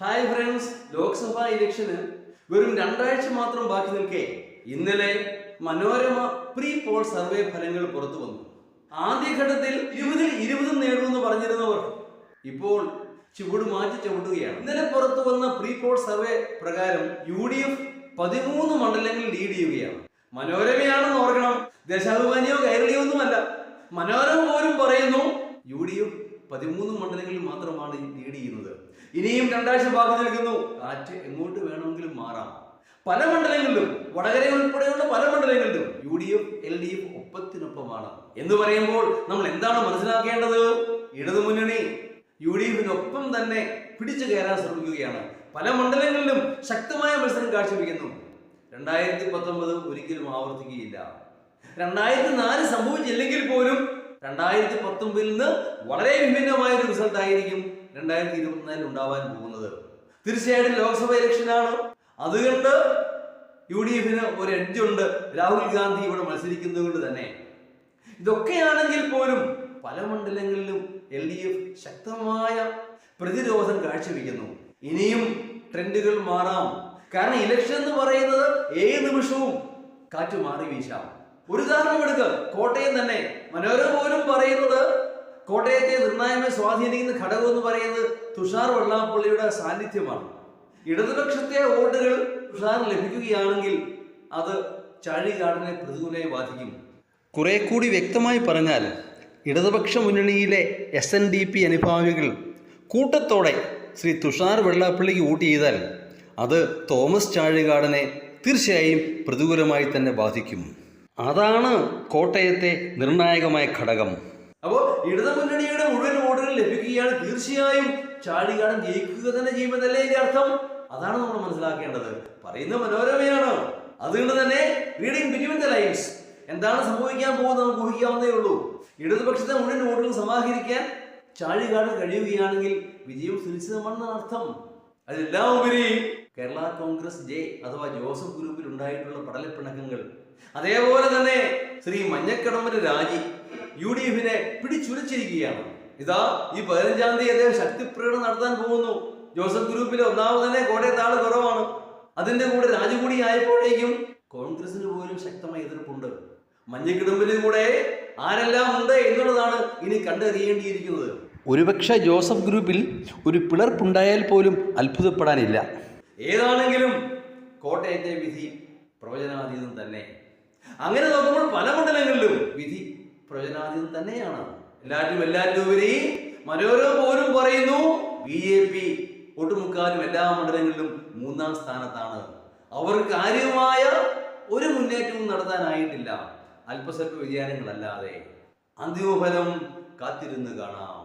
Hi friends, Lok Sabha ഇലക്ഷന് വെറും രണ്ടാഴ്ച മാത്രം ബാക്കി നിൽക്കെ ഇന്നലെ മനോരമ പ്രീ പോൾ സർവേ ഫലങ്ങൾ പുറത്തു വന്നു. ആദ്യഘട്ടത്തിൽ 20-20 നേടുമെന്ന് പറഞ്ഞിരുന്നവർ ഇപ്പോൾ ചുവട് മാറ്റി ചവിട്ടുകയാണ്. ഇന്നലെ പുറത്തു വന്ന പ്രീ പോൾ സർവേ പ്രകാരം UDF 13 മണ്ഡലങ്ങളിൽ ലീഡ് ചെയ്യുകയാണ്. മനോരമയാണെന്ന് ഓർക്കണം, ദേശാഭിമാനിയോ കൈരളിയോ ഒന്നുമല്ല. മനോരമ പോലും പറയുന്നു UDF 13 മണ്ഡലങ്ങളിൽ മാത്രമാണ് ലീഡ് ചെയ്യുന്നത്. ഇനിയും രണ്ടാഴ്ച ബാക്കി നിൽക്കുന്നു. കാറ്റ് എങ്ങോട്ട് വേണമെങ്കിലും മാറാം. പല മണ്ഡലങ്ങളിലും, വടകര ഉൾപ്പെടെയുള്ള പല മണ്ഡലങ്ങളിലും UDF LDF ഒപ്പത്തിനൊപ്പമാണ് എന്ന് പറയുമ്പോൾ നമ്മൾ എന്താണ് മനസ്സിലാക്കേണ്ടത്? ഇടതുമുന്നണി UDFിനൊപ്പം തന്നെ പിടിച്ചു കയറാൻ ശ്രമിക്കുകയാണ്. പല മണ്ഡലങ്ങളിലും ശക്തമായ മത്സരം കാഴ്ചവെക്കുന്നു. 2019 ഒരിക്കലും ആവർത്തിക്കുകയില്ല. 2004 സംഭവിച്ചില്ലെങ്കിൽ പോലും 2019 നിന്ന് വളരെ വിഭിന്നമായ ഒരു റിസൾട്ട് ആയിരിക്കും 2024 ഉണ്ടാവാൻ പോകുന്നത്. തീർച്ചയായിട്ടും ലോക്സഭ ഇലക്ഷനാണ്. അതുകൊണ്ട് UDFിന് ഒരു എഡ്ജ് ഉണ്ട്. രാഹുൽ ഗാന്ധി ഇവിടെ മത്സരിക്കുന്നത് കൊണ്ട് തന്നെ. ഇതൊക്കെയാണെങ്കിൽ പോലും പല മണ്ഡലങ്ങളിലും LDF ശക്തമായ പ്രതിരോധം കാഴ്ചവെക്കുന്നു. ഇനിയും ട്രെൻഡുകൾ മാറാം. കാരണം ഇലക്ഷൻ എന്ന് പറയുന്നത് ഏത് നിമിഷവും കാറ്റ് മാറി വീശാം. ഒരു ഉദാഹരണം എടുക്കുക, കോട്ടയം തന്നെ. മനോരമ പോലും പറയുന്നത് കോട്ടയത്തെ നിർണായകമായി സ്വാധീനിക്കുന്ന ഘടകം എന്ന് പറയുന്നത് തുഷാർ വെള്ളാപ്പള്ളിയുടെ സാന്നിധ്യമാണ്. ഇടതുപക്ഷത്തെ വോട്ടുകൾ തുഷാറിന് ലഭിക്കുകയാണെങ്കിൽ അത് ചാഴികാടനെ പ്രതികൂലമായി ബാധിക്കും. കുറെ കൂടി വ്യക്തമായി പറഞ്ഞാൽ ഇടതുപക്ഷ മുന്നണിയിലെ SNDP അനുഭാവികൾ കൂട്ടത്തോടെ ശ്രീ തുഷാർ വെള്ളാപ്പള്ളിക്ക് വോട്ട് ചെയ്താൽ അത് തോമസ് ചാഴികാടനെ തീർച്ചയായും പ്രതികൂലമായി തന്നെ ബാധിക്കും. അതാണ് കോട്ടയത്തെ നിർണായകമായ ഘടകം. അപ്പോൾ ഇടതുമുന്നണിയുടെ മുഴുവൻ വോട്ടുകൾ ലഭിക്കുകയാണ്, തീർച്ചയായും ചാഴികാടൻ ജയിക്കുക തന്നെ ചെയ്യുമെന്നല്ലേ ഇതിന്റെ അർത്ഥം? അതാണ് നമ്മൾ മനസ്സിലാക്കേണ്ടത്. പറയുന്ന മനോരമയാണ്. അതുകൊണ്ട് തന്നെ റീഡിംഗ് ബിറ്റ്വീൻ ദ ലൈൻസ്, എന്താണ് സംഭവിക്കാൻ പോകുന്നത് നമുക്ക് ഊഹിക്കാവുന്നേ ഉള്ളൂ. ഇടതുപക്ഷത്തെ മുഴുവൻ വോട്ടുകൾ സമാഹരിക്കാൻ ചാഴികാടൻ കഴിയുകയാണെങ്കിൽ വിജയം സുനിശ്ചിതമാണെന്നാണ് അർത്ഥം. അതിലെല്ലാം ഉപരി കേരള കോൺഗ്രസ് ജെ അഥവാ ജോസഫ് ഗ്രൂപ്പിൽ ഉണ്ടായിട്ടുള്ള പടലപ്പിണക്കങ്ങൾ, അതേപോലെ തന്നെ ശ്രീ മഞ്ഞക്കടമ്പന്റെ രാജി UDFിനെ പിടിച്ചുലച്ചിരിക്കുകയാണ്. ഇതാ ഈ 15-ാം തീയതി അദ്ദേഹം ശക്തിപ്രകടനം നടത്താൻ പോകുന്നു. ജോസഫ് ഗ്രൂപ്പിലെ ഒന്നാമത് തന്നെ കോട്ടയത്ത് ആള് കുറവാണ്. അതിന്റെ കൂടെ രാജി കൂടി ആയപ്പോഴേക്കും കോൺഗ്രസിന് പോലും ശക്തമായ എതിർപ്പുണ്ട്. മഞ്ഞക്കിടമ്പിന് കൂടെ ആരെല്ലാം ഉണ്ട് എന്നുള്ളതാണ് ഇനി കണ്ടറിയേണ്ടിയിരിക്കുന്നത്. ഒരുപക്ഷെ ജോസഫ് ഗ്രൂപ്പിൽ ഒരു പിളർപ്പുണ്ടായാൽ പോലും അത്ഭുതപ്പെടാനില്ല. ഏതാണെങ്കിലും കോട്ടയത്തെ വിധി പ്രവചനാതീതം തന്നെ. അങ്ങനെ നോക്കുമ്പോൾ പല മണ്ഡലങ്ങളിലും വിധി പ്രവചനാതീതം തന്നെയാണ്. എല്ലാറ്റിലും ഉപരി മനോരമ പോലും പറയുന്നു BJP ഒട്ടുമുക്കാലും എല്ലാ മണ്ഡലങ്ങളിലും 3-ാം സ്ഥാനത്താണ്. അവർ കാര്യമായ ഒരു മുന്നേറ്റവും നടത്താനായിട്ടില്ല, അല്പസ്വല്പ വ്യതിയാനങ്ങളല്ലാതെ. അന്തിമഫലം കാത്തിരുന്ന് കാണാം.